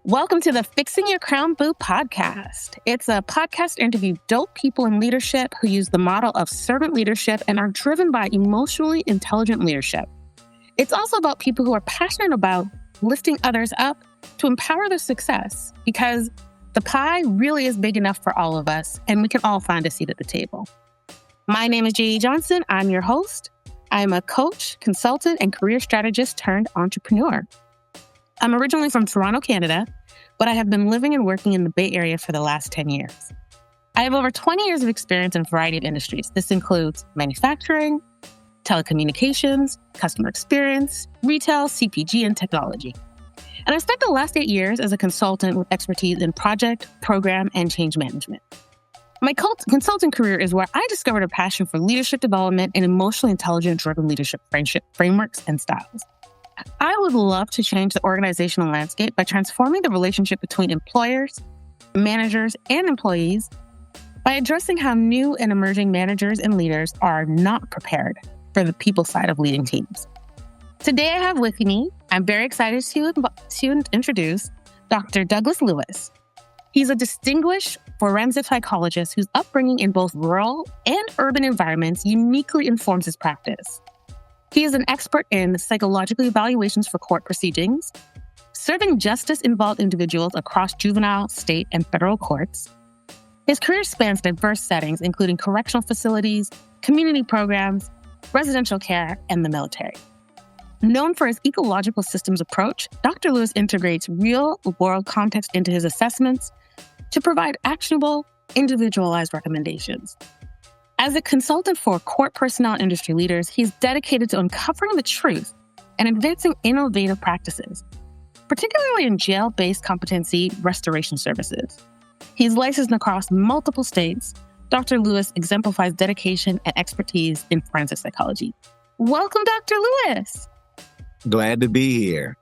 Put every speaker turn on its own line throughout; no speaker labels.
Welcome to the Fixing Your Crown Boo podcast. It's a podcast to interview dope people in leadership who use the model of servant leadership and are driven by emotionally intelligent leadership. It's also about people who are passionate about lifting others up to empower their success, because the pie really is big enough for all of us and we can all find a seat at the table. My name is J.E. Johnson. I'm your host. I'm a coach, consultant, and career strategist turned entrepreneur. I'm originally from Toronto, Canada, but I have been living and working in the Bay Area for the last 10 years. I have over 20 years of experience in a variety of industries. This includes manufacturing, telecommunications, customer experience, retail, CPG, and technology. And I spent the last 8 years as a consultant with expertise in project, program, and change management. My consulting career is where I discovered a passion for leadership development and emotionally intelligent driven leadership frameworks and styles. I would love to change the organizational landscape by transforming the relationship between employers, managers, and employees by addressing how new and emerging managers and leaders are not prepared for the people side of leading teams. Today I have with me, I'm very excited to introduce Dr. Douglas Lewis. He's a distinguished forensic psychologist whose upbringing in both rural and urban environments uniquely informs his practice. He is an expert in psychological evaluations for court proceedings, serving justice-involved individuals across juvenile, state, and federal courts. His career spans diverse settings, including correctional facilities, community programs, residential care, and the military. Known for his ecological systems approach, Dr. Lewis integrates real-world context into his assessments to provide actionable, individualized recommendations. As a consultant for court personnel and industry leaders, he's dedicated to uncovering the truth and advancing innovative practices, particularly in jail-based competency restoration services. He's licensed across multiple states. Dr. Lewis exemplifies dedication and expertise in forensic psychology. Welcome, Dr. Lewis.
Glad to be here.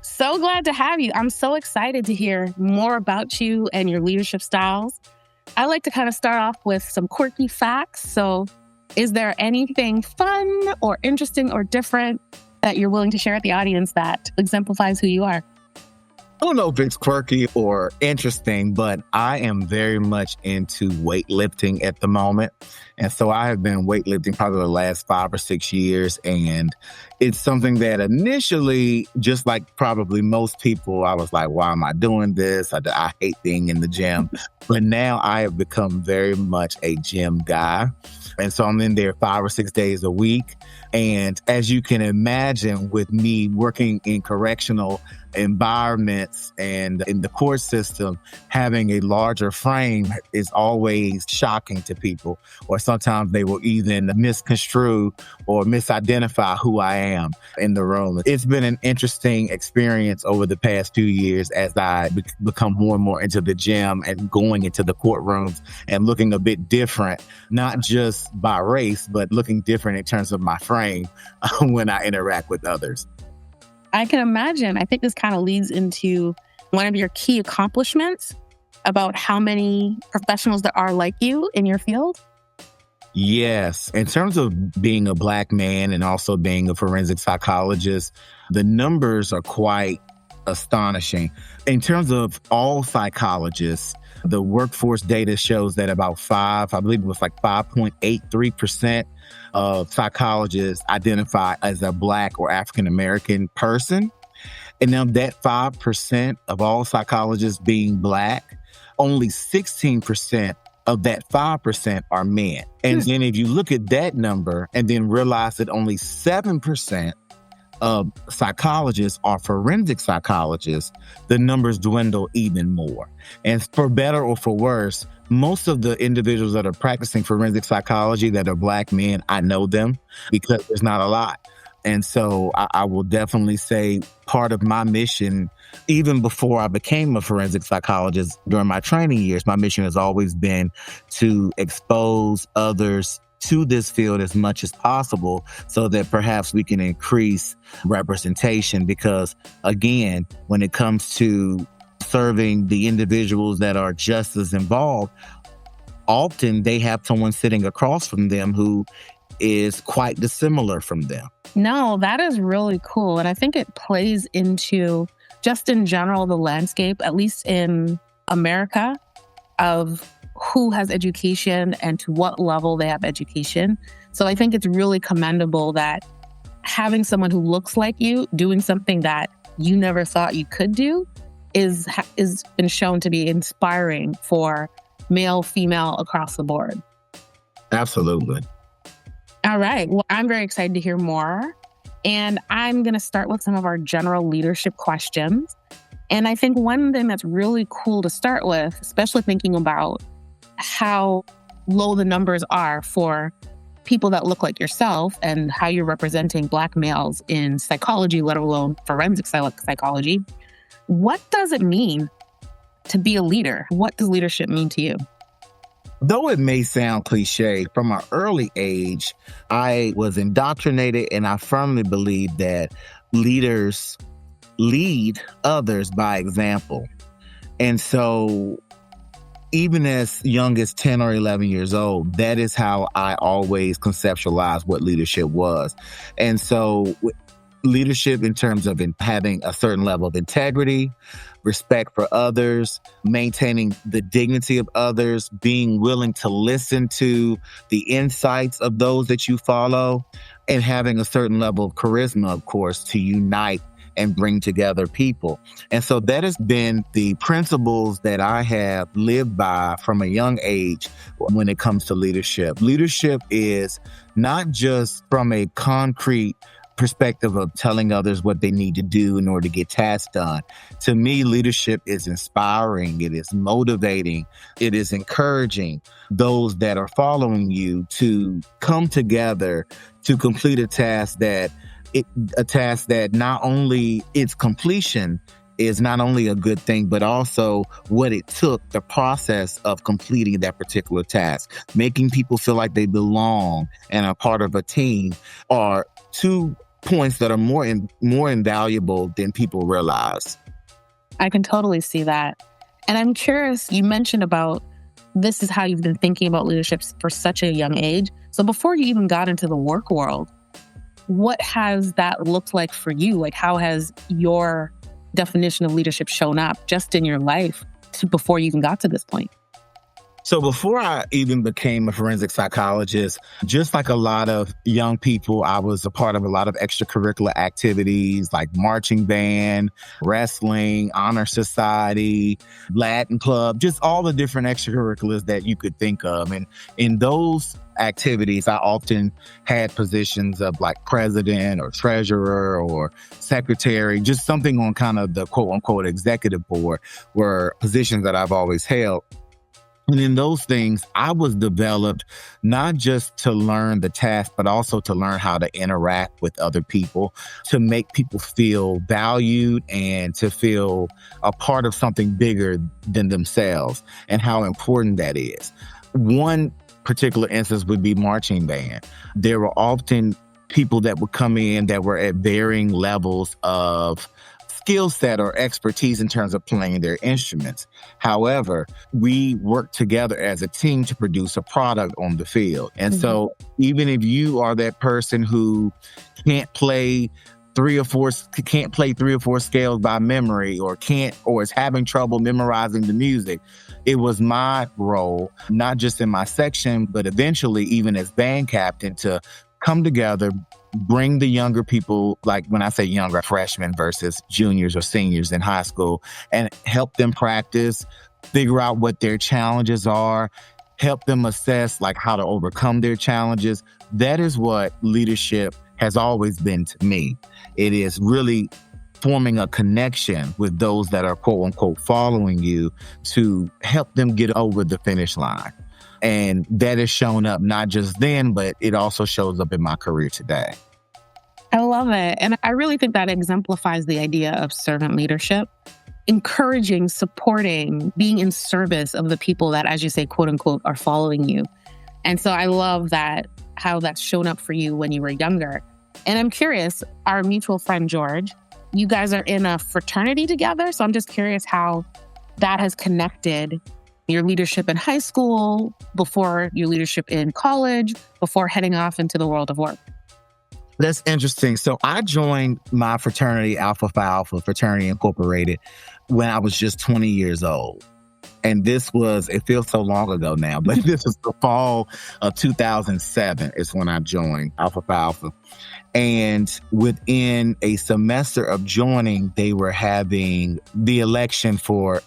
So glad to have you. I'm so excited to hear more about you and your leadership styles. I like to kind of start off with some quirky facts. So is there anything fun or interesting or different that you're willing to share with the audience that exemplifies who you are?
I don't know if it's quirky or interesting, but I am very much into weightlifting at the moment. And so I have been weightlifting probably the last 5 or 6 years. And it's something that initially, just like probably most people, I was like, why am I doing this? I hate being in the gym. But now I have become very much a gym guy. And so I'm in there 5 or 6 days a week. And as you can imagine, with me working in correctional environments and in the court system, having a larger frame is always shocking to people, or sometimes they will even misconstrue or misidentify who I am in the room. It's been an interesting experience over the past few years as I become more and more into the gym and going into the courtrooms and looking a bit different, not just by race, but looking different in terms of my frame when I interact with others.
I can imagine. I think this kind of leads into one of your key accomplishments about how many professionals there are like you in your field.
Yes. In terms of being a Black man and also being a forensic psychologist, the numbers are quite astonishing. In terms of all psychologists, the workforce data shows that about 5.83% of psychologists identify as a Black or African-American person. And now that 5% of all psychologists being Black, only 16% of that 5% are men. And then if you look at that number and then realize that only 7% of psychologists are forensic psychologists, the numbers dwindle even more. And for better or for worse, most of the individuals that are practicing forensic psychology that are Black men, I know them because there's not a lot. And so I will definitely say part of my mission, even before I became a forensic psychologist during my training years, my mission has always been to expose others to this field as much as possible so that perhaps we can increase representation. Because again, when it comes to serving the individuals that are just as involved, often they have someone sitting across from them who is quite dissimilar from them.
No, that is really cool. And I think it plays into just in general, the landscape, at least in America, of who has education and to what level they have education. So I think it's really commendable that having someone who looks like you doing something that you never thought you could do is been shown to be inspiring for male, female, across the board.
Absolutely.
All right. Well, I'm very excited to hear more. And I'm going to start with some of our general leadership questions. And I think one thing that's really cool to start with, especially thinking about how low the numbers are for people that look like yourself and how you're representing Black males in psychology, let alone forensic psychology. What does it mean to be a leader? What does leadership mean to you?
Though it may sound cliche, from an early age, I was indoctrinated, and I firmly believe that leaders lead others by example. And so even as young as 10 or 11 years old, that is how I always conceptualized what leadership was. And so leadership in terms of having a certain level of integrity, respect for others, maintaining the dignity of others, being willing to listen to the insights of those that you follow, and having a certain level of charisma, of course, to unite and bring together people. And so that has been the principles that I have lived by from a young age when it comes to leadership. Leadership is not just from a concrete perspective of telling others what they need to do in order to get tasks done. To me, leadership is inspiring, it is motivating, it is encouraging those that are following you to come together to complete a task that not only its completion is not only a good thing, but also what it took, the process of completing that particular task. Making people feel like they belong and are part of a team are two points that are more invaluable than people realize.
I can totally see that. And I'm curious, you mentioned about this is how you've been thinking about leadership for such a young age. So before you even got into the work world, what has that looked like for you? Like, how has your definition of leadership shown up just in your life before you even got to this point?
So before I even became a forensic psychologist, just like a lot of young people, I was a part of a lot of extracurricular activities like marching band, wrestling, honor society, Latin club, just all the different extracurriculars that you could think of. And in those activities, I often had positions of like president or treasurer or secretary, just something on kind of the quote unquote executive board were positions that I've always held. And in those things, I was developed not just to learn the task, but also to learn how to interact with other people, to make people feel valued and to feel a part of something bigger than themselves and how important that is. One particular instance would be marching band. There were often people that would come in that were at varying levels of skill set or expertise in terms of playing their instruments. However, we work together as a team to produce a product on the field. And so even if you are that person who can't play three or four scales by memory or is having trouble memorizing the music, it was my role, not just in my section, but eventually even as band captain, to come together, bring the younger people, like when I say younger, freshmen versus juniors or seniors in high school, and help them practice, figure out what their challenges are, help them assess like how to overcome their challenges. That is what leadership has always been to me. It is really forming a connection with those that are quote unquote following you to help them get over the finish line. And that has shown up not just then, but it also shows up in my career today.
I love it. And I really think that exemplifies the idea of servant leadership, encouraging, supporting, being in service of the people that, as you say, quote unquote, are following you. And so I love that, how that's shown up for you when you were younger. And I'm curious, our mutual friend, George, you guys are in a fraternity together. So I'm just curious how that has connected your leadership in high school, before your leadership in college, before heading off into the world of work.
That's interesting. So I joined my fraternity, Alpha Phi Alpha Fraternity Incorporated, when I was just 20 years old. And this was, it feels so long ago now, but this was the fall of 2007 is when I joined Alpha Phi Alpha. And within a semester of joining, they were having the election for,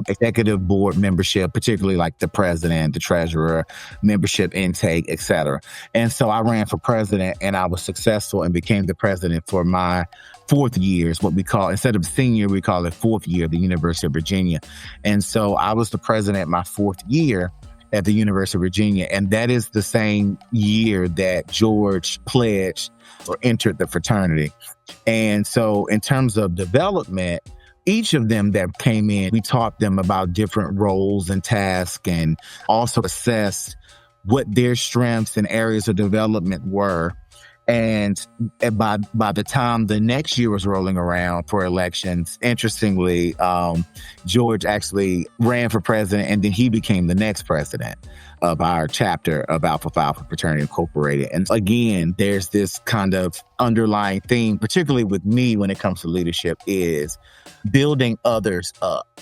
executive board membership, particularly like the president, the treasurer, membership intake, et cetera. And so I ran for president and I was successful and became the president for my fourth year, is what we call, instead of senior, we call it fourth year at the University of Virginia. And so I was the president my fourth year at the University of Virginia. And that is the same year that George pledged or entered the fraternity. And so in terms of development, each of them that came in, we taught them about different roles and tasks and also assessed what their strengths and areas of development were. And by the time the next year was rolling around for elections, interestingly, George actually ran for president, and then he became the next president of our chapter of Alpha Phi Alpha Fraternity Incorporated. And again, there's this kind of underlying theme, particularly with me when it comes to leadership, is building others up.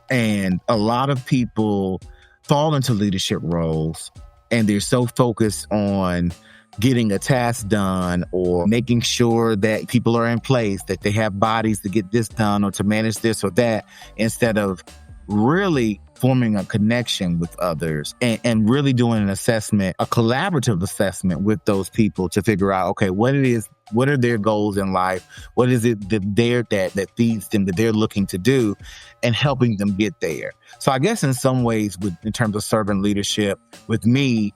And a lot of people fall into leadership roles, and they're so focused on getting a task done or making sure that people are in place, that they have bodies to get this done or to manage this or that, instead of really forming a connection with others and really doing an assessment, a collaborative assessment with those people to figure out, okay, what are their goals in life? What is it that feeds them, that they're looking to do, and helping them get there. So I guess in some ways, in terms of servant leadership, with me,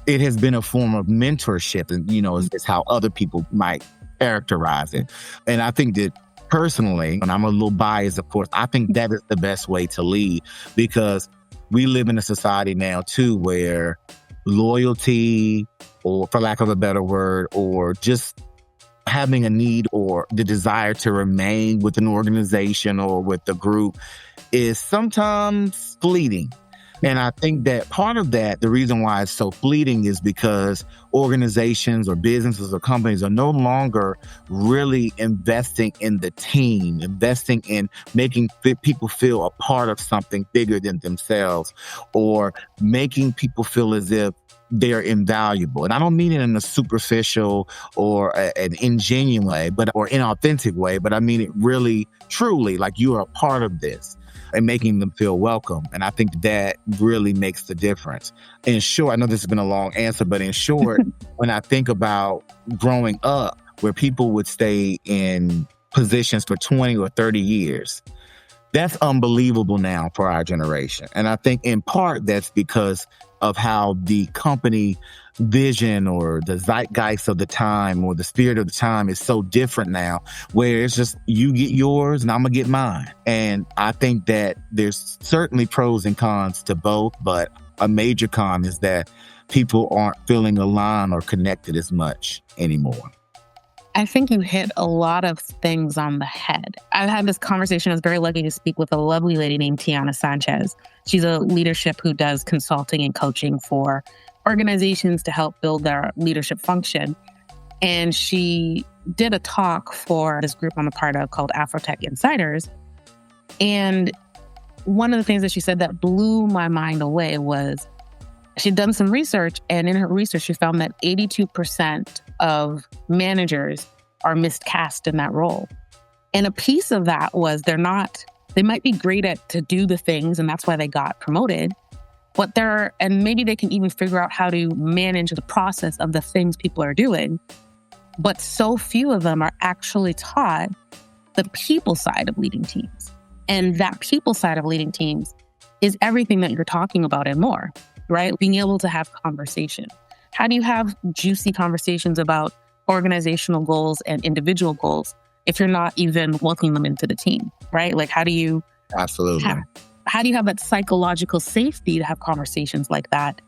it has been a form of mentorship, and, is how other people might characterize it. And I think that personally, and I'm a little biased, of course, I think that is the best way to lead, because we live in a society now, too, where loyalty, or for lack of a better word, or just having a need or the desire to remain with an organization or with the group is sometimes fleeting. And I think that part of that, the reason why it's so fleeting, is because organizations or businesses or companies are no longer really investing in the team, investing in making people feel a part of something bigger than themselves, or making people feel as if they're invaluable. And I don't mean it in a superficial or an ingenuine way, or inauthentic way, but I mean it really, truly, like you are a part of this, and making them feel welcome. And I think that really makes the difference. In short, I know this has been a long answer, but in short, when I think about growing up where people would stay in positions for 20 or 30 years, that's unbelievable now for our generation. And I think in part that's because of how the company vision or the zeitgeist of the time or the spirit of the time is so different now, where it's just you get yours and I'm gonna get mine. And I think that there's certainly pros and cons to both, but a major con is that people aren't feeling aligned or connected as much anymore.
I think you hit a lot of things on the head. I've had this conversation. I was very lucky to speak with a lovely lady named Tiana Sanchez. She's a leadership who does consulting and coaching for organizations to help build their leadership function. And she did a talk for this group I'm a part of called Afrotech Insiders. And one of the things that she said that blew my mind away was she'd done some research, and in her research, she found that 82% of managers are miscast in that role. And a piece of that was they might be great to do the things, and that's why they got promoted, but and maybe they can even figure out how to manage the process of the things people are doing. But so few of them are actually taught the people side of leading teams. And that people side of leading teams is everything that you're talking about and more, right? Being able to have conversation. How do you have juicy conversations about organizational goals and individual goals if you're not even welcoming them into the team, right? Like, how do you...
Absolutely.
How do you have that psychological safety to have conversations like that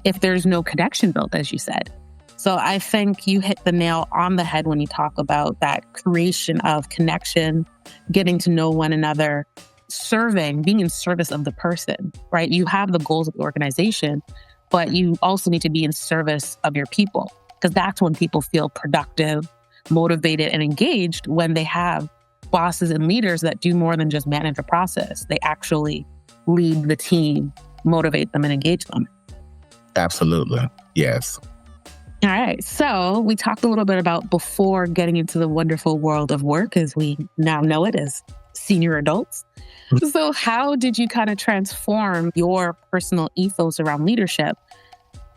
if there's no connection built, as you said? So I think you hit the nail on the head when you talk about that creation of connection, getting to know one another, serving, being in service of the person, right? You have the goals of the organization, but you also need to be in service of your people. Because that's when people feel productive, motivated, and engaged, when they have bosses and leaders that do more than just manage a process. They actually lead the team, motivate them, and engage them.
Absolutely. Yes.
All right. So we talked a little bit about before getting into the wonderful world of work as we now know it as senior adults. So how did you kind of transform your personal ethos around leadership?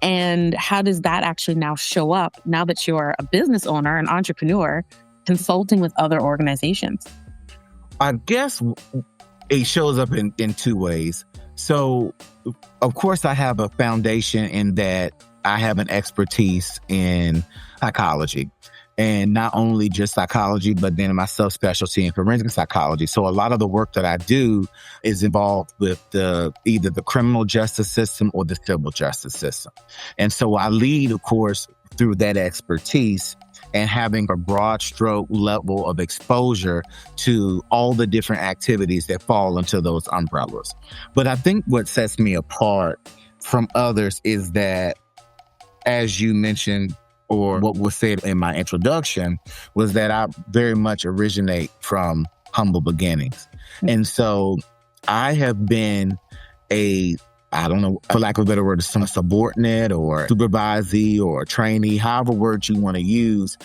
And how does that actually now show up now that you're a business owner, an entrepreneur, consulting with other organizations?
I guess it shows up in two ways. So, of course, I have a foundation in that I have an expertise in psychology. And not only just psychology, but then my subspecialty in forensic psychology. So a lot of the work that I do is involved with either the criminal justice system or the civil justice system. And so I lead, of course, through that expertise and having a broad stroke level of exposure to all the different activities that fall into those umbrellas. But I think what sets me apart from others is that, as you mentioned, or what was said in my introduction, was that I very much originate from humble beginnings. And so I have been I don't know, for lack of a better word, some subordinate or supervisee or trainee, however word you want to use,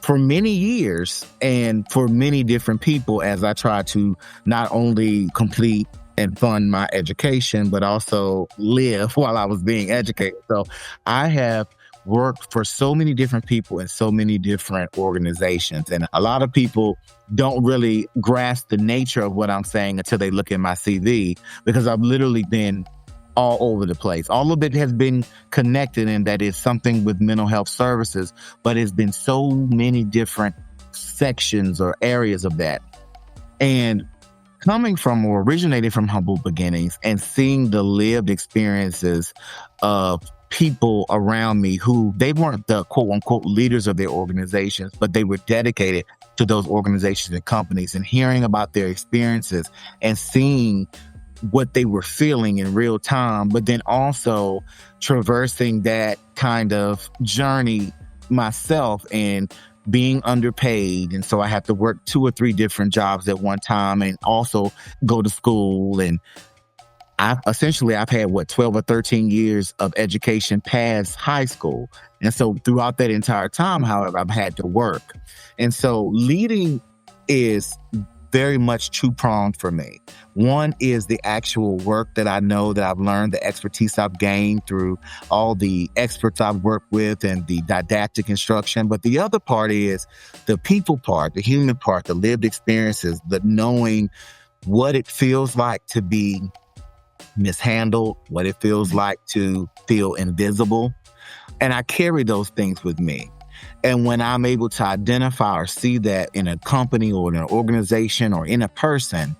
for many years and for many different people as I try to not only complete and fund my education, but also live while I was being educated. So I have worked for so many different people in so many different organizations. And a lot of people don't really grasp the nature of what I'm saying until they look at my CV, because I've literally been all over the place. All of it has been connected in that it's something with mental health services, but it's been so many different sections or areas of that. And coming from or originating from humble beginnings and seeing the lived experiences of people around me who they weren't the quote unquote leaders of their organizations, but they were dedicated to those organizations and companies, and hearing about their experiences and seeing what they were feeling in real time, but then also traversing that kind of journey myself and being underpaid. And so I have to work 2 or 3 different jobs at one time and also go to school. And I've had 12 or 13 years of education past high school. And so throughout that entire time, however, I've had to work. And so leading is very much two-pronged for me. One is the actual work that I know that I've learned, the expertise I've gained through all the experts I've worked with and the didactic instruction. But the other part is the people part, the human part, the lived experiences, the knowing what it feels like to be mishandled, what it feels like to feel invisible. And I carry those things with me. And when I'm able to identify or see that in a company or in an organization or in a person,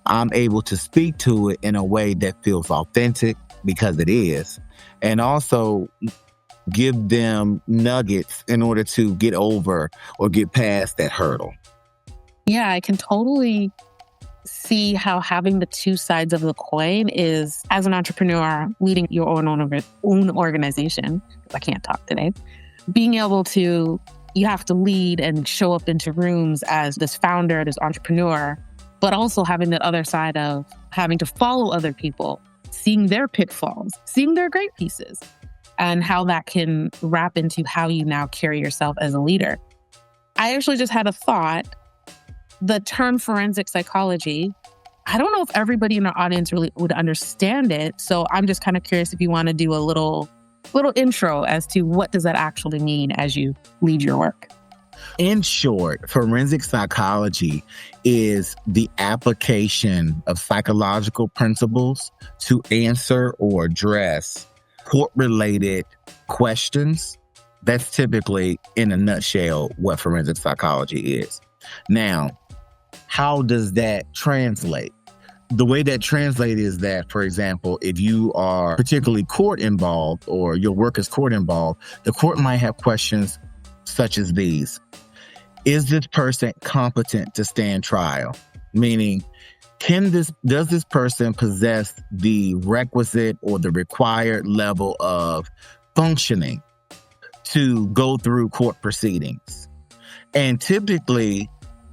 I'm able to speak to it in a way that feels authentic, because it is, and also give them nuggets in order to get over or get past that hurdle.
Yeah, I can totally see how having the two sides of the coin is, as an entrepreneur leading your own organization, because I can't talk today, being able to, you have to lead and show up into rooms as this founder, this entrepreneur, but also having the other side of having to follow other people, seeing their pitfalls, seeing their great pieces, and how that can wrap into how you now carry yourself as a leader. I actually just had a thought. The term forensic psychology, I don't know if everybody in our audience really would understand it. So I'm just kind of curious if you want to do a little intro as to what does that actually mean as you lead your work.
In short, forensic psychology is the application of psychological principles to answer or address court-related questions. That's typically, in a nutshell, what forensic psychology is. Now, how does that translate? The way that translates is that, for example, if you are particularly court involved or your work is court involved, the court might have questions such as these. Is this person competent to stand trial? Meaning, does this person possess the requisite or the required level of functioning to go through court proceedings. And typically,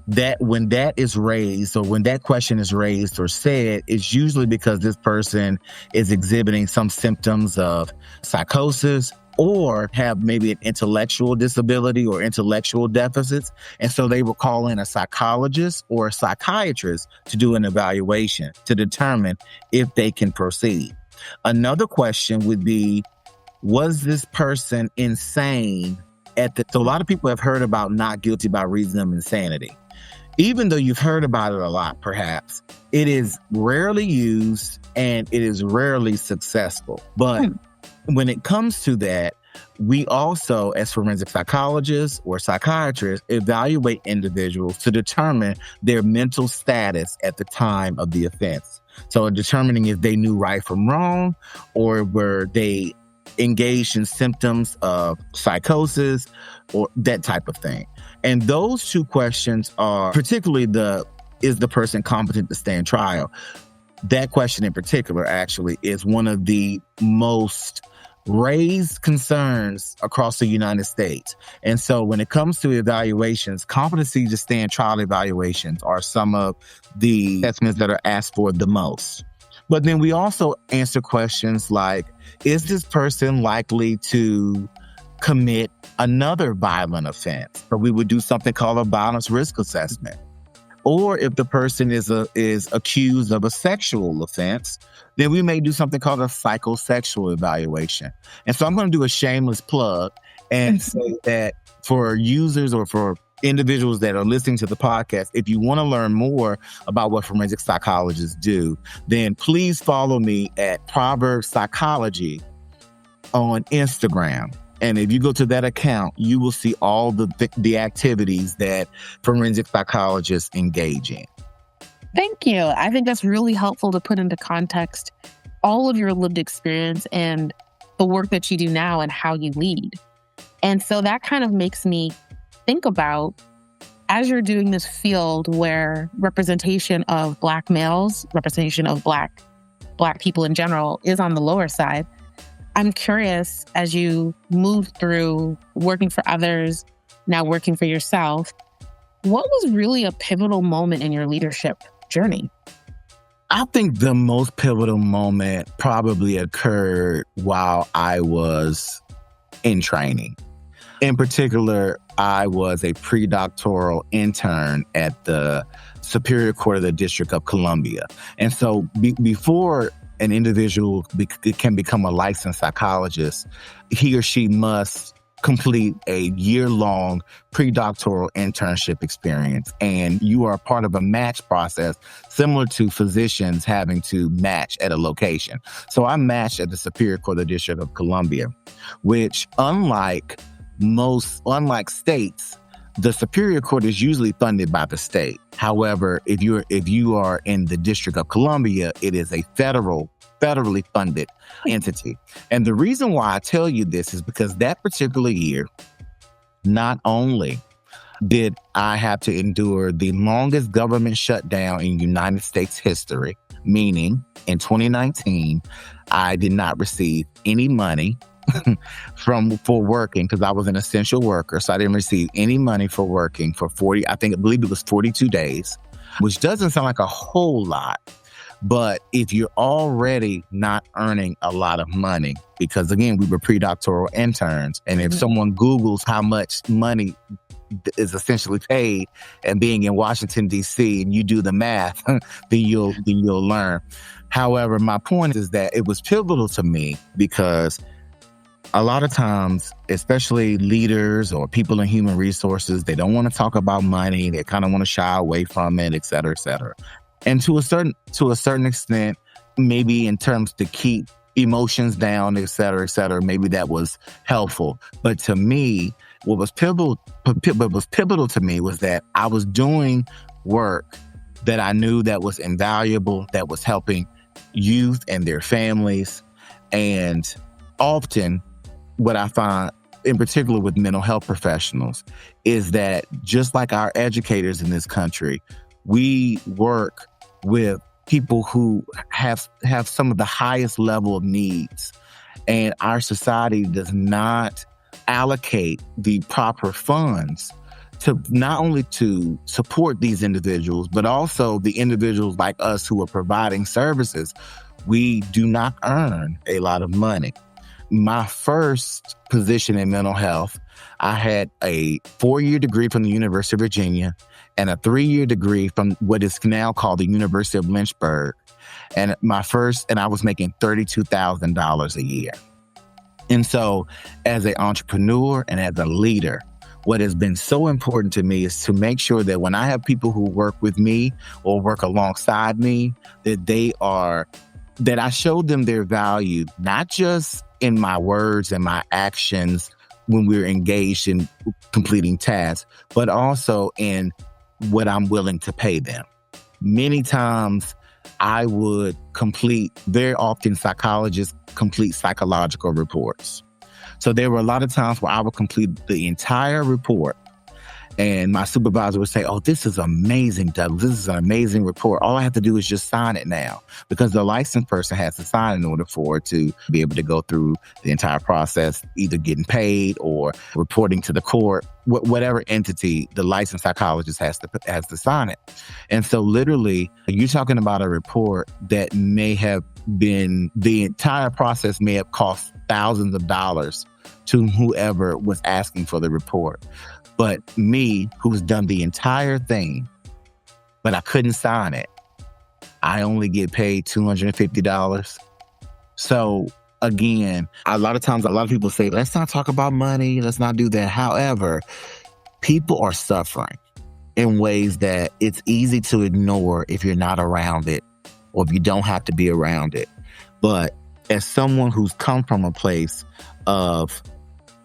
that when that is raised, or when that question is raised or said, it's usually because this person is exhibiting some symptoms of psychosis or have maybe an intellectual disability or intellectual deficits. And so they will call in a psychologist or a psychiatrist to do an evaluation to determine if they can proceed. Another question would be, was this person insane so a lot of people have heard about not guilty by reason of insanity. Even though you've heard about it a lot, perhaps, it is rarely used and it is rarely successful. But when it comes to that, we also, as forensic psychologists or psychiatrists, evaluate individuals to determine their mental status at the time of the offense. So determining if they knew right from wrong, or were they engaged in symptoms of psychosis or that type of thing. And those two questions are particularly is the person competent to stand trial? That question in particular actually is one of the most raised concerns across the United States. And so when it comes to evaluations, competency to stand trial evaluations are some of the assessments that are asked for the most. But then we also answer questions like, is this person likely to commit another violent offense? So we would do something called a violence risk assessment. Or if the person is accused of a sexual offense, then we may do something called a psychosexual evaluation. And so I'm going to do a shameless plug and say that for users or for individuals that are listening to the podcast, if you want to learn more about what forensic psychologists do, then please follow me at Proverbs Psychology on Instagram. And if you go to that account, you will see all the activities that forensic psychologists engage in.
Thank you. I think that's really helpful to put into context all of your lived experience and the work that you do now and how you lead. And so that kind of makes me think about, as you're doing this field where representation of Black males, representation of Black people in general is on the lower side, I'm curious, as you move through working for others, now working for yourself, what was really a pivotal moment in your leadership journey?
I think the most pivotal moment probably occurred while I was in training. In particular, I was a pre-doctoral intern at the Superior Court of the District of Columbia. And so before an individual can become a licensed psychologist, he or she must complete a year-long pre-doctoral internship experience. And you are a part of a match process similar to physicians having to match at a location. So I matched at the Superior Court of the District of Columbia, which unlike states, the Superior Court is usually funded by the state. However, if you are in the District of Columbia, it is a federally funded entity. And the reason why I tell you this is because that particular year, not only did I have to endure the longest government shutdown in United States history, meaning in 2019, I did not receive any money for working, because I was an essential worker. So I didn't receive any money for working for I believe it was 42 days, which doesn't sound like a whole lot. But if you're already not earning a lot of money, because again, we were pre-doctoral interns, and if someone Googles how much money is essentially paid and being in Washington, D.C., and you do the math, then you'll learn. However, my point is that it was pivotal to me because a lot of times, especially leaders or people in human resources, they don't want to talk about money. They kind of want to shy away from it, et cetera, et cetera. And to a certain extent, maybe in terms to keep emotions down, et cetera, maybe that was helpful. But to me, what was pivotal to me was that I was doing work that I knew that was invaluable, that was helping youth and their families. And often what I find, in particular with mental health professionals, is that just like our educators in this country, we work with people who have some of the highest level of needs. And our society does not allocate the proper funds to not only to support these individuals, but also the individuals like us who are providing services. We do not earn a lot of money. My first position in mental health, I had a 4-year degree from the University of Virginia and a 3-year degree from what is now called the University of Lynchburg. And I was making $32,000 a year. And so as an entrepreneur and as a leader, what has been so important to me is to make sure that when I have people who work with me or work alongside me, that I show them their value, not just in my words and my actions when we're engaged in completing tasks, but also in what I'm willing to pay them. Many times very often psychologists complete psychological reports. So there were a lot of times where I would complete the entire report and my supervisor would say, "Oh, this is amazing, Douglas. This is an amazing report. All I have to do is just sign it now," because the licensed person has to sign in order for it to be able to go through the entire process, either getting paid or reporting to the court, whatever entity the licensed psychologist has to sign it. And so literally, you're talking about a report that may have been, the entire process may have cost thousands of dollars to whoever was asking for the report. But me, who's done the entire thing, but I couldn't sign it, I only get paid $250. So again, a lot of times, a lot of people say, let's not talk about money. Let's not do that. However, people are suffering in ways that it's easy to ignore if you're not around it or if you don't have to be around it. But as someone who's come from a place of,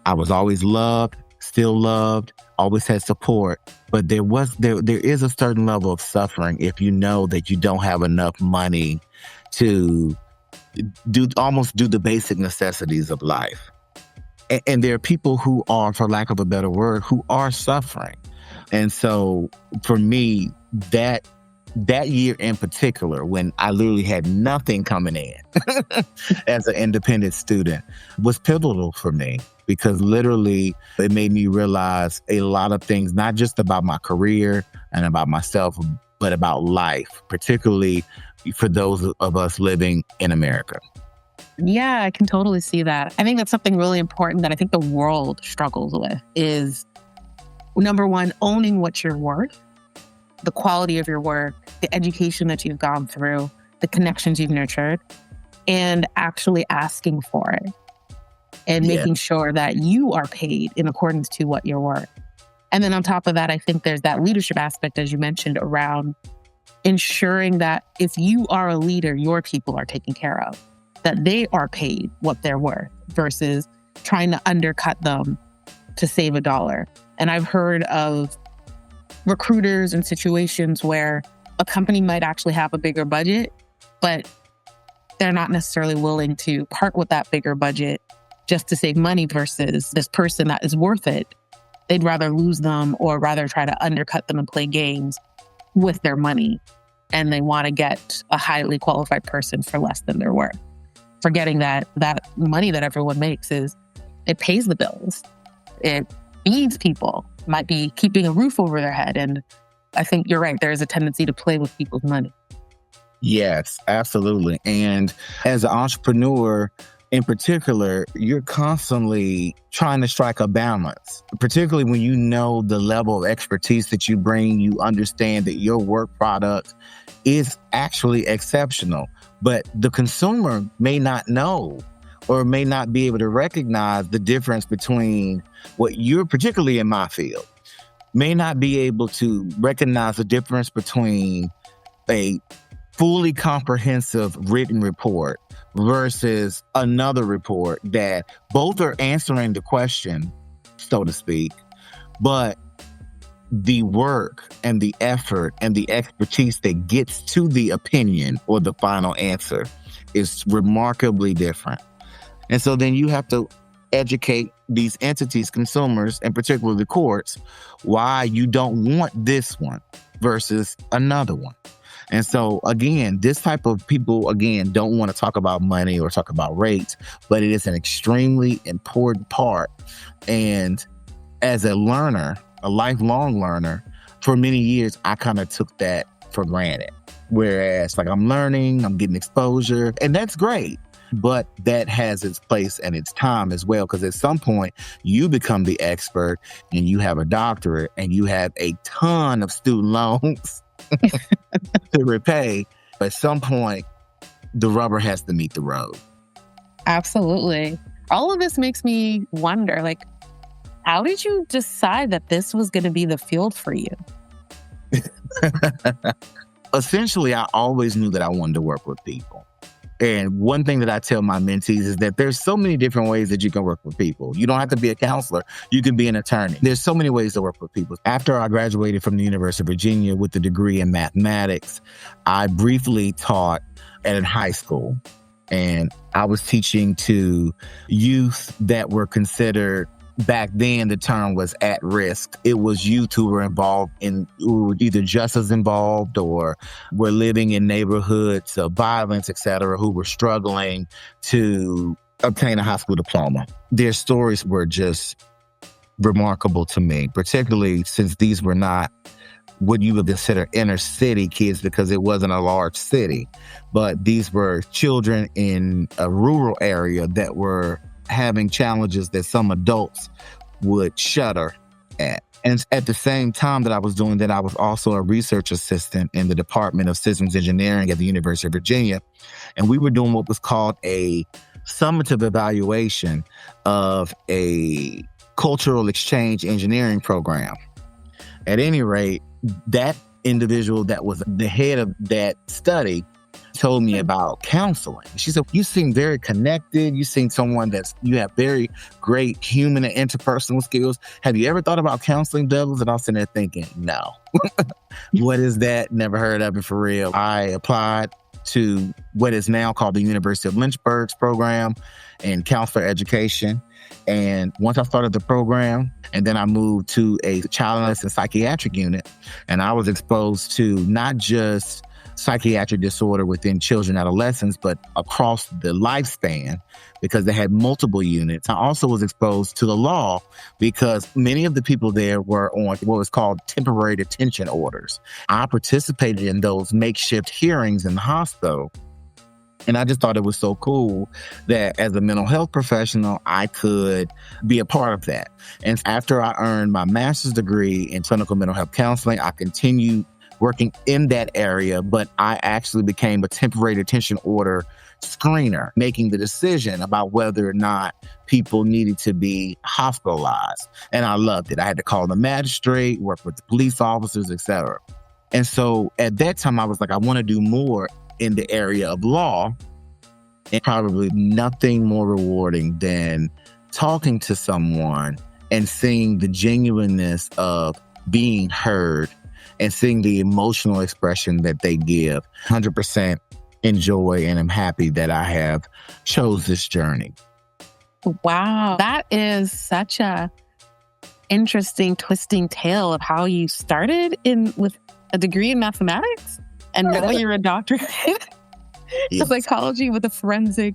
I was always loved, still loved, always had support, but there is a certain level of suffering if you know that you don't have enough money to do the basic necessities of life. And there are people who are, for lack of a better word, who are suffering. And so for me, that year in particular, when I literally had nothing coming in as an independent student, was pivotal for me because literally it made me realize a lot of things, not just about my career and about myself, but about life, particularly for those of us living in America.
Yeah, I can totally see that. I think that's something really important that I think the world struggles with is, number one, owning what you're worth, the quality of your work, the education that you've gone through, the connections you've nurtured, and actually asking for it and making sure that you are paid in accordance to what you're worth. And then on top of that, I think there's that leadership aspect, as you mentioned, around ensuring that if you are a leader, your people are taken care of, that they are paid what they're worth versus trying to undercut them to save a dollar. And I've heard of recruiters in situations where a company might actually have a bigger budget, but they're not necessarily willing to part with that bigger budget just to save money versus this person that is worth it. They'd rather lose them or rather try to undercut them and play games with their money. And they want to get a highly qualified person for less than they're worth. Forgetting that money that everyone makes it pays the bills. It feeds people, might be keeping a roof over their head. And I think you're right. There is a tendency to play with people's money.
Yes, absolutely. And as an entrepreneur in particular, you're constantly trying to strike a balance, particularly when you know the level of expertise that you bring, you understand that your work product is actually exceptional, but the consumer may not know or may not be able to recognize the difference between what you're, particularly in my field, may not be able to recognize the difference between a fully comprehensive written report versus another report that both are answering the question, so to speak, but the work and the effort and the expertise that gets to the opinion or the final answer is remarkably different. And so then you have to educate these entities, consumers, and particularly the courts, why you don't want this one versus another one. And so, again, this type of people, again, don't want to talk about money or talk about rates, but it is an extremely important part. And as a learner, a lifelong learner, for many years, I kind of took that for granted. Whereas, like, I'm learning, I'm getting exposure, and that's great. But that has its place and its time as well, because at some point you become the expert and you have a doctorate and you have a ton of student loans to repay. At some point, the rubber has to meet the road.
Absolutely. All of this makes me wonder, like, how did you decide that this was going to be the field for you?
Essentially, I always knew that I wanted to work with people. And one thing that I tell my mentees is that there's so many different ways that you can work with people. You don't have to be a counselor. You can be an attorney. There's so many ways to work with people. After I graduated from the University of Virginia with a degree in mathematics, I briefly taught at a high school. And I was teaching to youth that were considered, back then the term was at risk. It was youth who were involved who were either just as involved or were living in neighborhoods of violence, et cetera, who were struggling to obtain a high school diploma. Their stories were just remarkable to me, particularly since these were not what you would consider inner city kids because it wasn't a large city. But these were children in a rural area that were having challenges that some adults would shudder at. And at the same time that I was doing that, I was also a research assistant in the Department of Systems Engineering at the University of Virginia. And we were doing what was called a summative evaluation of a cultural exchange engineering program. At any rate, that individual that was the head of that study told me about counseling. She said, you seem very connected. You seem someone you have very great human and interpersonal skills. Have you ever thought about counseling, Douglas? And I was sitting there thinking, no. What is that? Never heard of it for real. I applied to what is now called the University of Lynchburg's program in counselor education. And once I started the program, and then I moved to a child and psychiatric unit, and I was exposed to not just psychiatric disorder within children and adolescents, but across the lifespan because they had multiple units. I also was exposed to the law because many of the people there were on what was called temporary detention orders. I participated in those makeshift hearings in the hospital. And I just thought it was so cool that as a mental health professional, I could be a part of that. And after I earned my master's degree in clinical mental health counseling, I continued working in that area, but I actually became a temporary detention order screener, making the decision about whether or not people needed to be hospitalized. And I loved it. I had to call the magistrate, work with the police officers, et cetera. And so at that time, I was like, I want to do more in the area of law, and probably nothing more rewarding than talking to someone and seeing the genuineness of being heard and seeing the emotional expression that they give. 100% enjoy, and I'm happy that I have chose this journey.
Wow. That is such a interesting, twisting tale of how you started with a degree in mathematics and now you're a doctorate in psychology with a forensic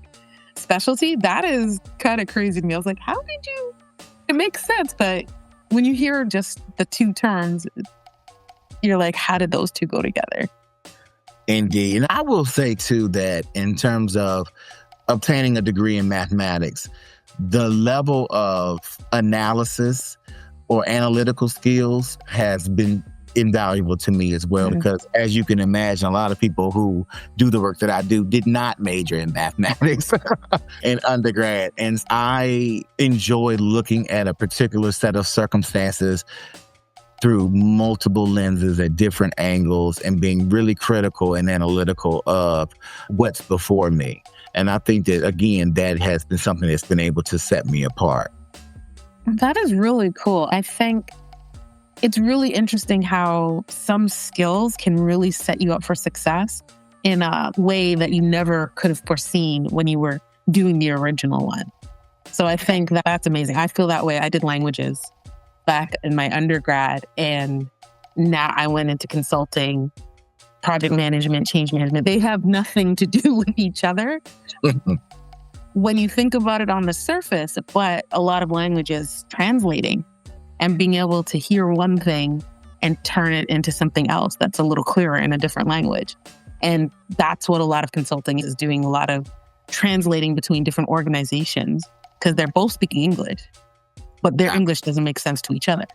specialty. That is kind of crazy to me. I was like, how did you? It makes sense, but when you hear just the two terms, you're like, how did those two go together?
Indeed. And I will say, too, that in terms of obtaining a degree in mathematics, the level of analysis or analytical skills has been invaluable to me as well, because as you can imagine, a lot of people who do the work that I do did not major in mathematics in undergrad. And I enjoy looking at a particular set of circumstances through multiple lenses at different angles and being really critical and analytical of what's before me. And I think that, again, that has been something that's been able to set me apart.
That is really cool. I think it's really interesting how some skills can really set you up for success in a way that you never could have foreseen when you were doing the original one. So I think that's amazing. I feel that way. I did languages back in my undergrad, and now I went into consulting project management, change management. They have nothing to do with each other when you think about it on the surface, but a lot of language is translating and being able to hear one thing and turn it into something else that's a little clearer in a different language. And that's what a lot of consulting is doing, a lot of translating between different organizations, because they're both speaking English, but their English doesn't make sense to each other.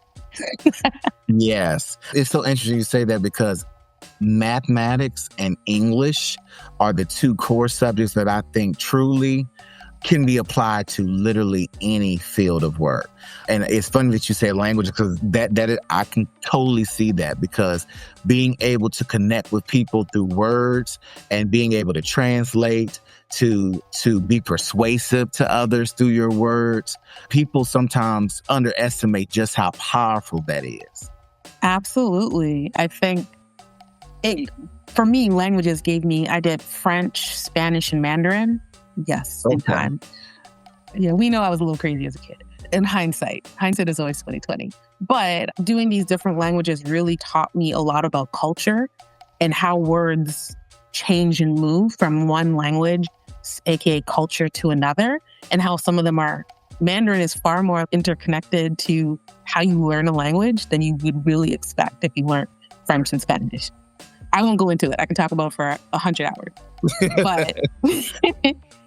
Yes. It's so interesting you say that, because mathematics and English are the two core subjects that I think truly can be applied to literally any field of work. And it's funny that you say language, because I can totally see that, because being able to connect with people through words and being able to translate, to be persuasive to others through your words, people sometimes underestimate just how powerful that is.
Absolutely. I think for me, languages I did French, Spanish, and Mandarin. Yes, in time. Yeah, we know I was a little crazy as a kid. In hindsight is always 20/20. But doing these different languages really taught me a lot about culture and how words change and move from one language, aka culture, to another, and how some of them are. Mandarin is far more interconnected to how you learn a language than you would really expect if you learned French and Spanish. I won't go into it. I can talk about it for 100 hours. But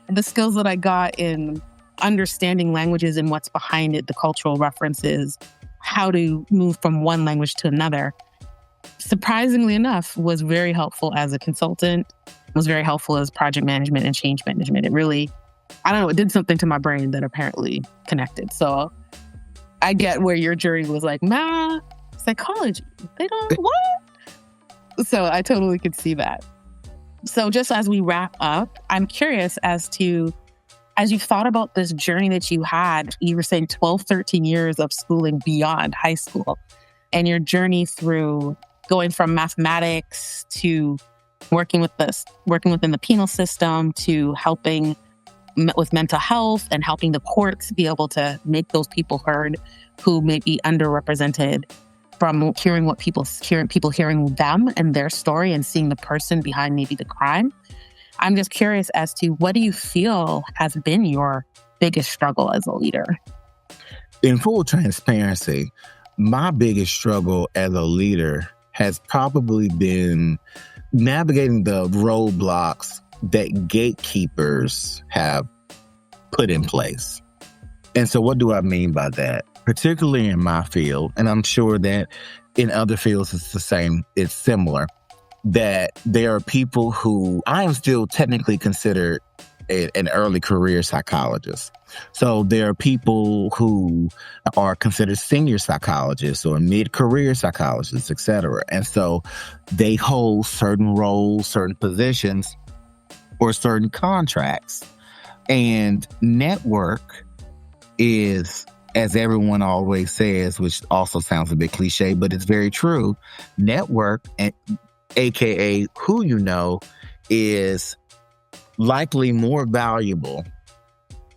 the skills that I got in understanding languages and what's behind it, the cultural references, how to move from one language to another, surprisingly enough, was very helpful as a consultant, was very helpful as project management and change management. It really, I don't know, it did something to my brain that apparently connected. So I get where your jury was like, psychology, they don't, what? So I totally could see that. So just as we wrap up, I'm curious as you've thought about this journey that you had, you were saying 12, 13 years of schooling beyond high school, and your journey through going from mathematics to working within the penal system to helping with mental health and helping the courts be able to make those people heard who may be underrepresented, from hearing people hearing them and their story and seeing the person behind maybe the crime. I'm just curious as to what do you feel has been your biggest struggle as a leader?
In full transparency, my biggest struggle as a leader has probably been navigating the roadblocks that gatekeepers have put in place. And so what do I mean by that? Particularly in my field, and I'm sure that in other fields it's the same, it's similar, that there are people who I am still technically considered an early career psychologist. So there are people who are considered senior psychologists or mid-career psychologists, et cetera. And so they hold certain roles, certain positions, or certain contracts. And network is, as everyone always says, which also sounds a bit cliche, but it's very true, network, aka who you know, is likely more valuable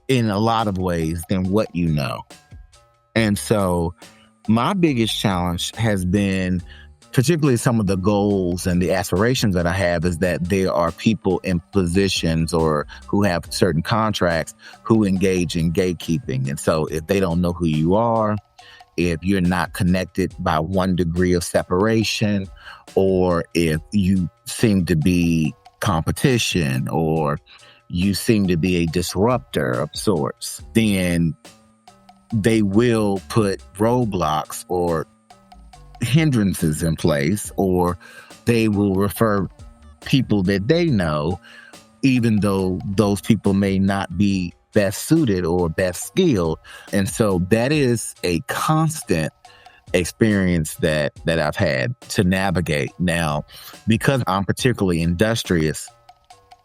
in a lot of ways than what you know. And so my biggest challenge has been, particularly some of the goals and the aspirations that I have, is that there are people in positions or who have certain contracts who engage in gatekeeping. And so if they don't know who you are, if you're not connected by one degree of separation, or if you seem to be competition, or you seem to be a disruptor of sorts, then they will put roadblocks or hindrances in place, or they will refer people that they know, even though those people may not be best suited or best skilled. And so that is a constant experience that I've had to navigate. Now, because I'm particularly industrious,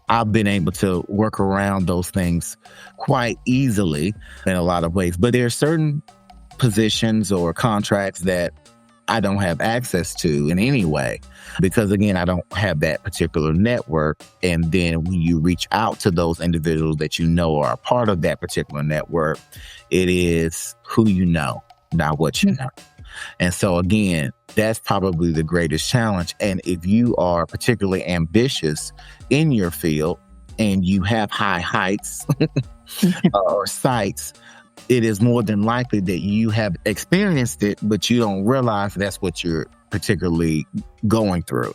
I've been able to work around those things quite easily in a lot of ways. But there are certain positions or contracts that I don't have access to in any way, because again, I don't have that particular network. And then when you reach out to those individuals that you know are a part of that particular network, it is who you know, not what you know. And so again, that's probably the greatest challenge. And if you are particularly ambitious in your field and you have high heights or sights, it is more than likely that you have experienced it, but you don't realize that's what you're particularly going through.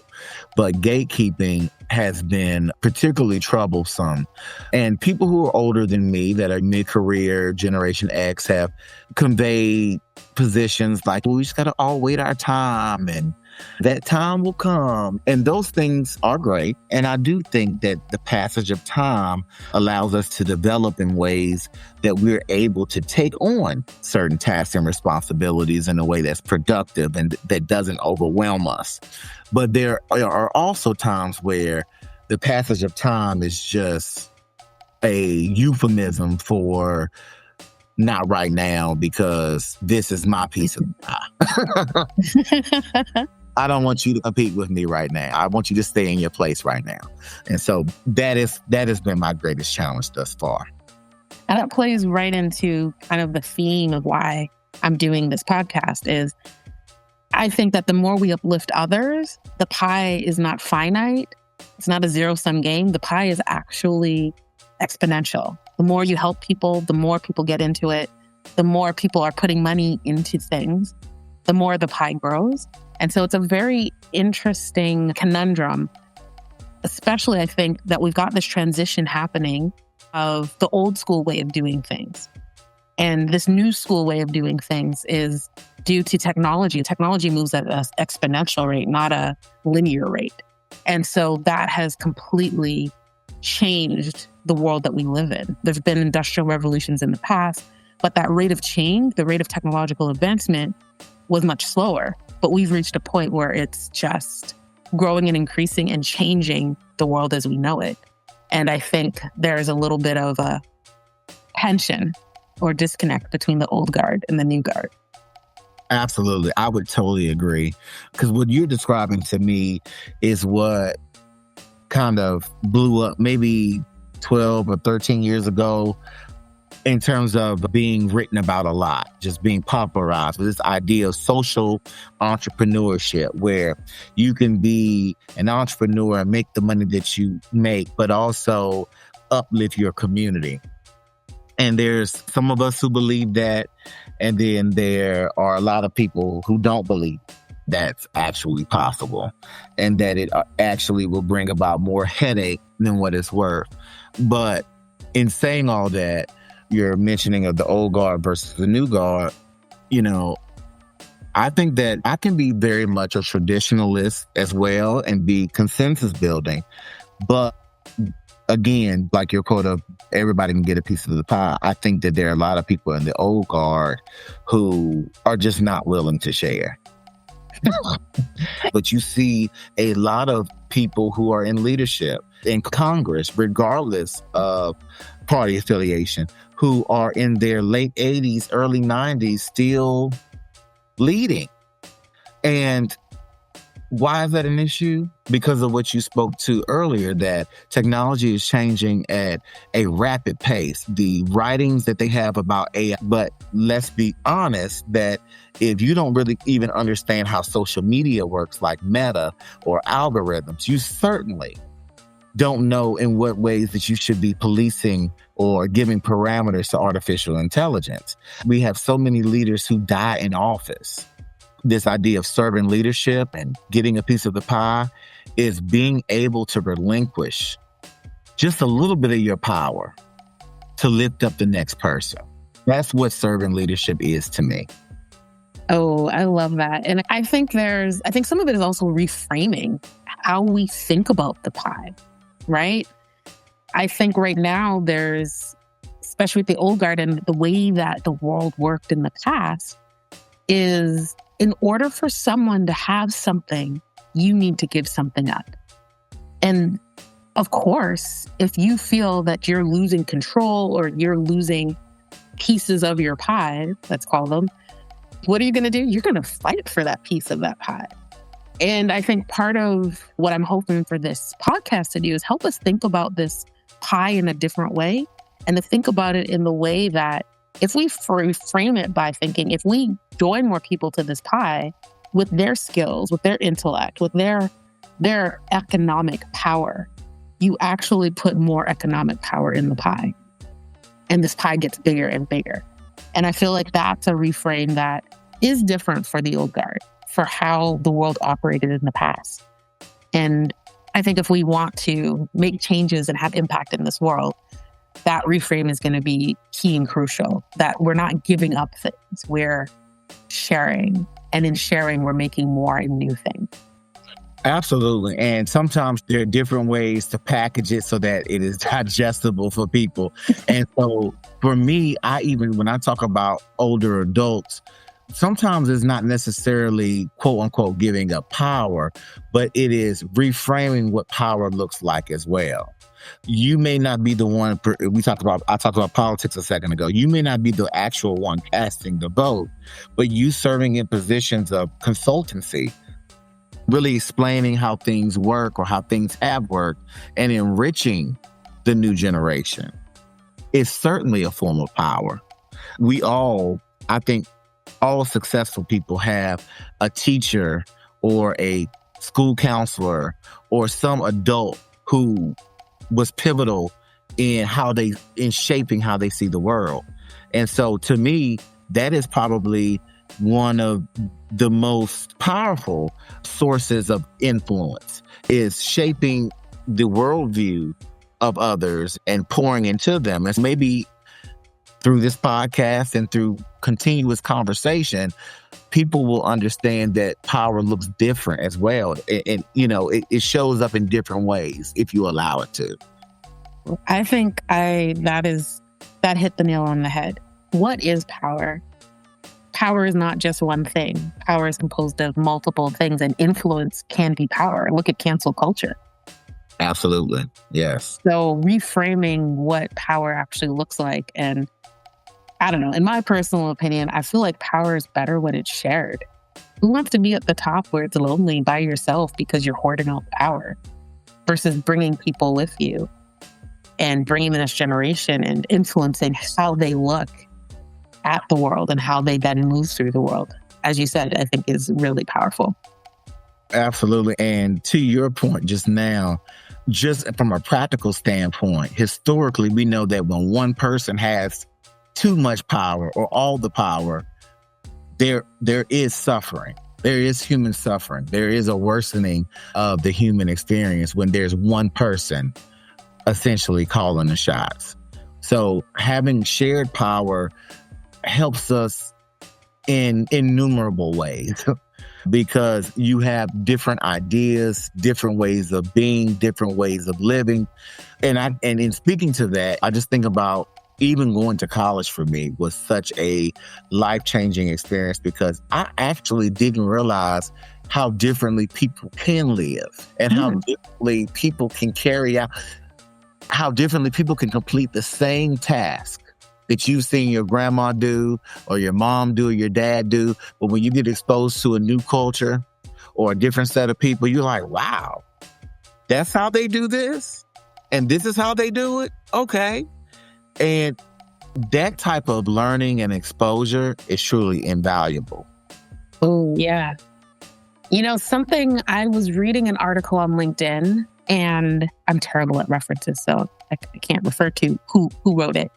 But gatekeeping has been particularly troublesome. And people who are older than me that are mid-career, Generation X, have conveyed positions like, well, we just got to all wait our time and that time will come. And those things are great. And I do think that the passage of time allows us to develop in ways that we're able to take on certain tasks and responsibilities in a way that's productive and that doesn't overwhelm us. But there are also times where the passage of time is just a euphemism for not right now because this is my piece of pie. I don't want you to compete with me right now. I want you to stay in your place right now. And so that has been my greatest challenge thus far.
And that plays right into kind of the theme of why I'm doing this podcast is I think that the more we uplift others, the pie is not finite. It's not a zero-sum game. The pie is actually exponential. The more you help people, the more people get into it, the more people are putting money into things, the more the pie grows. And so it's a very interesting conundrum, especially I think that we've got this transition happening of the old school way of doing things. And this new school way of doing things is due to technology. Technology moves at an exponential rate, not a linear rate. And so that has completely changed the world that we live in. There's been industrial revolutions in the past, but that rate of change, the rate of technological advancement was much slower. But we've reached a point where it's just growing and increasing and changing the world as we know it. And I think there's a little bit of a tension or disconnect between the old guard and the new guard.
Absolutely. I would totally agree. Because what you're describing to me is what kind of blew up maybe 12 or 13 years ago in terms of being written about a lot, just being popularized with this idea of social entrepreneurship, where you can be an entrepreneur and make the money that you make, but also uplift your community. And there's some of us who believe that, and then there are a lot of people who don't believe that's actually possible, and that it actually will bring about more headache than what it's worth. But in saying all that, you're mentioning of the old guard versus the new guard, I think that I can be very much a traditionalist as well and be consensus building. But again, like your quote of everybody can get a piece of the pie, I think that there are a lot of people in the old guard who are just not willing to share. But you see a lot of people who are in leadership in Congress, regardless of party affiliation, who are in their late 80s, early 90s, still leading. And why is that an issue? Because of what you spoke to earlier, that technology is changing at a rapid pace. The writings that they have about AI, but let's be honest that if you don't really even understand how social media works, like Meta or algorithms, you certainly don't know in what ways that you should be policing or giving parameters to artificial intelligence. We have so many leaders who die in office. This idea of servant leadership and getting a piece of the pie is being able to relinquish just a little bit of your power to lift up the next person. That's what servant leadership is to me.
Oh, I love that. And I think some of it is also reframing how we think about the pie, right? I think right now especially with the old guard and the way that the world worked in the past, is in order for someone to have something, you need to give something up. And of course, if you feel that you're losing control or you're losing pieces of your pie, let's call them, what are you going to do? You're going to fight for that piece of that pie. And I think part of what I'm hoping for this podcast to do is help us think about this pie in a different way, and to think about it in the way that If we frame it by thinking, if we join more people to this pie with their skills, with their intellect, with their economic power, you actually put more economic power in the pie. And this pie gets bigger and bigger. And I feel like that's a reframe that is different for the old guard, for how the world operated in the past. And I think if we want to make changes and have impact in this world, that reframe is going to be key and crucial, that we're not giving up things, we're sharing. And in sharing, we're making more and new things.
Absolutely. And sometimes there are different ways to package it so that it is digestible for people. And so for me, when I talk about older adults, sometimes it's not necessarily, quote unquote, giving up power, but it is reframing what power looks like as well. You may not be the one, I talked about politics a second ago. You may not be the actual one casting the vote, but you serving in positions of consultancy, really explaining how things work or how things have worked and enriching the new generation is certainly a form of power. I think all successful people have a teacher or a school counselor or some adult who was pivotal in shaping how they see the world. And so to me, that is probably one of the most powerful sources of influence, is shaping the worldview of others and pouring into them. And maybe through this podcast and through continuous conversation, people will understand that power looks different as well. And it shows up in different ways if you allow it to.
I think that hit the nail on the head. What is power? Power is not just one thing. Power is composed of multiple things, and influence can be power. Look at cancel culture.
Absolutely. Yes.
So reframing what power actually looks like. And I don't know, in my personal opinion, I feel like power is better when it's shared. Who wants to be at the top where it's lonely by yourself because you're hoarding all the power, versus bringing people with you and bringing the next generation and influencing how they look at the world and how they then move through the world, as you said, I think is really powerful.
Absolutely. And to your point just now, just from a practical standpoint, historically, we know that when one person has too much power or all the power, there is suffering. There is human suffering. There is a worsening of the human experience when there's one person essentially calling the shots. So having shared power helps us in innumerable ways because you have different ideas, different ways of being, different ways of living. And in speaking to that, I just think about even going to college for me was such a life-changing experience because I actually didn't realize how differently people can live and how differently people can carry out, how differently people can complete the same task that you've seen your grandma do or your mom do or your dad do. But when you get exposed to a new culture or a different set of people, you're like, wow, that's how they do this? And this is how they do it? Okay. And that type of learning and exposure is truly invaluable.
Oh, yeah. Something, I was reading an article on LinkedIn, and I'm terrible at references, so I can't refer to who wrote it.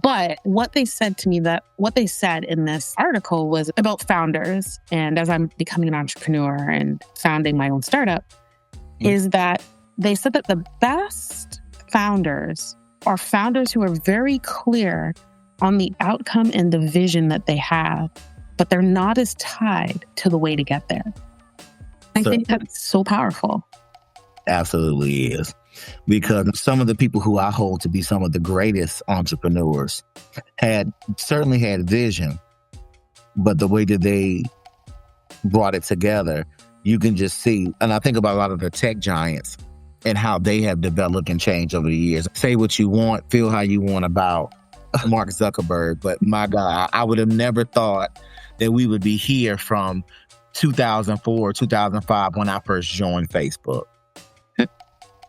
But what they said in this article was about founders. And as I'm becoming an entrepreneur and founding my own startup, is that they said that the best founders are founders who are very clear on the outcome and the vision that they have, but they're not as tied to the way to get there. I think that's so powerful.
Absolutely is. Because some of the people who I hold to be some of the greatest entrepreneurs certainly had vision, but the way that they brought it together, you can just see. And I think about a lot of the tech giants and how they have developed and changed over the years. Say what you want, feel how you want about Mark Zuckerberg, but my God, I would have never thought that we would be here from 2004, 2005 when I first joined Facebook.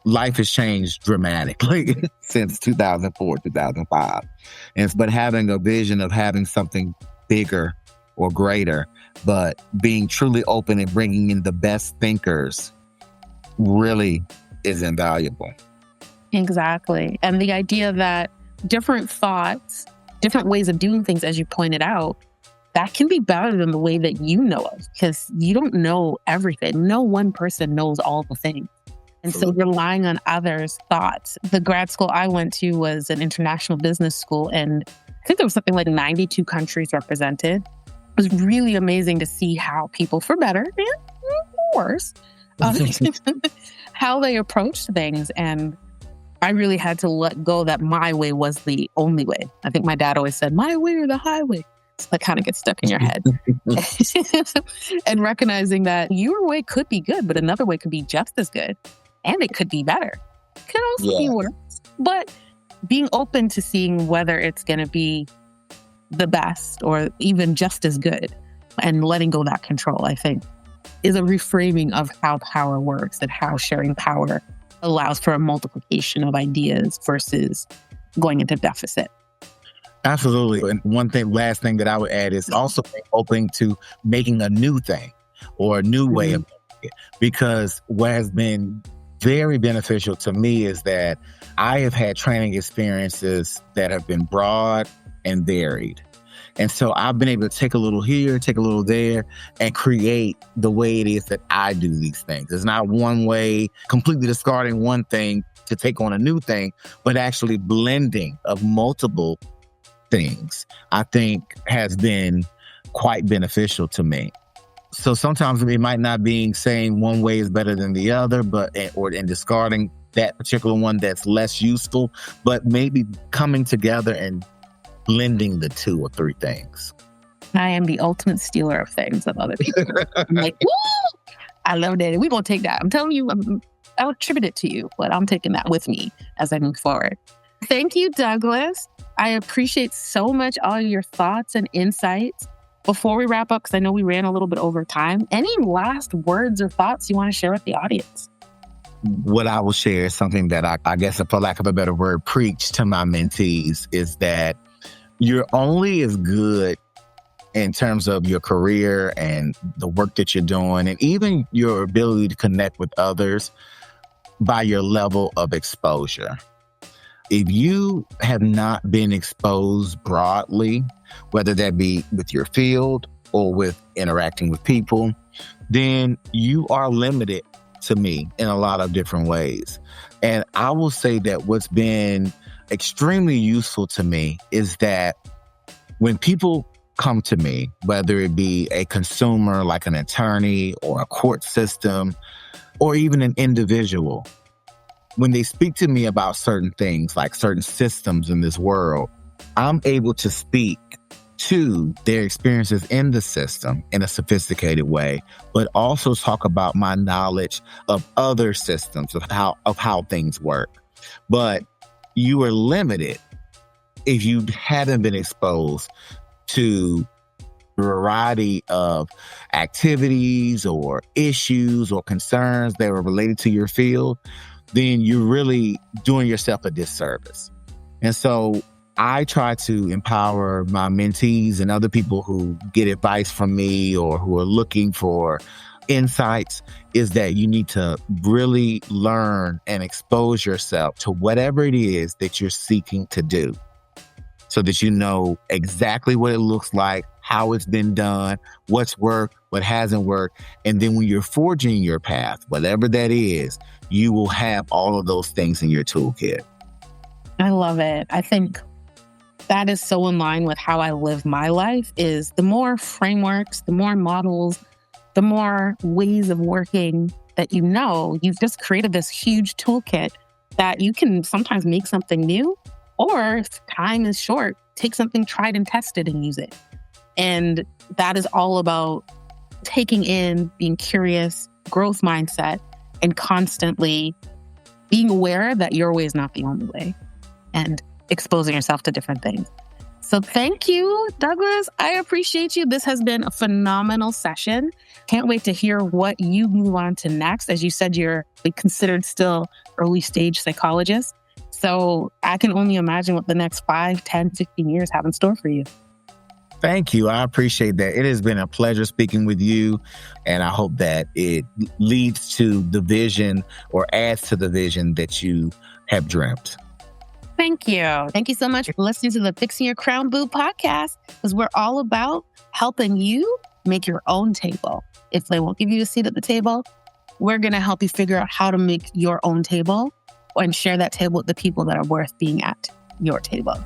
life has changed dramatically since 2004, 2005. But having a vision of having something bigger or greater, but being truly open and bringing in the best thinkers really is invaluable.
Exactly. And the idea that different thoughts, different ways of doing things, as you pointed out, that can be better than the way that you know of, because you don't know everything. No one person knows all the things. And so relying on others' thoughts. The grad school I went to was an international business school, and I think there was something like 92 countries represented. It was really amazing to see how people, for better and worse, how they approached things. And I really had to let go that my way was the only way. I think my dad always said, my way or the highway. So that kind of gets stuck in your head. And recognizing that your way could be good, but another way could be just as good. And it could be better. It could also be worse. But being open to seeing whether it's going to be the best or even just as good, and letting go of that control, I think, is a reframing of how power works and how sharing power allows for a multiplication of ideas versus going into deficit.
Absolutely. And last thing that I would add is also being open to making a new thing or a new way of doing it. Because what has been very beneficial to me is that I have had training experiences that have been broad and varied. And so I've been able to take a little here, take a little there, and create the way it is that I do these things. It's not one way, completely discarding one thing to take on a new thing, but actually blending of multiple things, I think has been quite beneficial to me. So sometimes it might not be saying one way is better than the other, or discarding that particular one that's less useful, but maybe coming together and blending the two or three things.
I am the ultimate stealer of things of other people. I'm like, woo! I love that. We're going to take that. I'm telling you, I'll attribute it to you, but I'm taking that with me as I move forward. Thank you, Douglas. I appreciate so much all your thoughts and insights. Before we wrap up, because I know we ran a little bit over time, any last words or thoughts you want to share with the audience?
What I will share is something that I guess, for lack of a better word, preach to my mentees, is that you're only as good in terms of your career and the work that you're doing, and even your ability to connect with others, by your level of exposure. If you have not been exposed broadly, whether that be with your field or with interacting with people, then you are limited to me in a lot of different ways. And I will say that what's been extremely useful to me is that when people come to me, whether it be a consumer like an attorney or a court system, or even an individual, when they speak to me about certain things, like certain systems in this world, I'm able to speak to their experiences in the system in a sophisticated way, but also talk about my knowledge of other systems, of how things work. But you are limited if you haven't been exposed to a variety of activities or issues or concerns that are related to your field. Then you're really doing yourself a disservice. And so I try to empower my mentees and other people who get advice from me or who are looking for insights, is that you need to really learn and expose yourself to whatever it is that you're seeking to do, so that you know exactly what it looks like, how it's been done, what's worked, what hasn't worked. And then when you're forging your path, whatever that is, you will have all of those things in your toolkit.
I love it. I think that is so in line with how I live my life, is the more frameworks, the more models, the more ways of working that you've just created this huge toolkit that you can sometimes make something new, or if time is short, take something tried and tested and use it. And that is all about taking in, being curious, growth mindset, and constantly being aware that your way is not the only way, and exposing yourself to different things. So thank you, Douglas. I appreciate you. This has been a phenomenal session. Can't wait to hear what you move on to next. As you said, you're considered still early stage psychologist. So I can only imagine what the next 5, 10, 15 years have in store for you.
Thank you. I appreciate that. It has been a pleasure speaking with you, and I hope that it leads to the vision or adds to the vision that you have dreamt.
Thank you. Thank you so much for listening to the Fixing Your Crown Boo podcast, because we're all about helping you make your own table. If they won't give you a seat at the table, we're going to help you figure out how to make your own table and share that table with the people that are worth being at your table.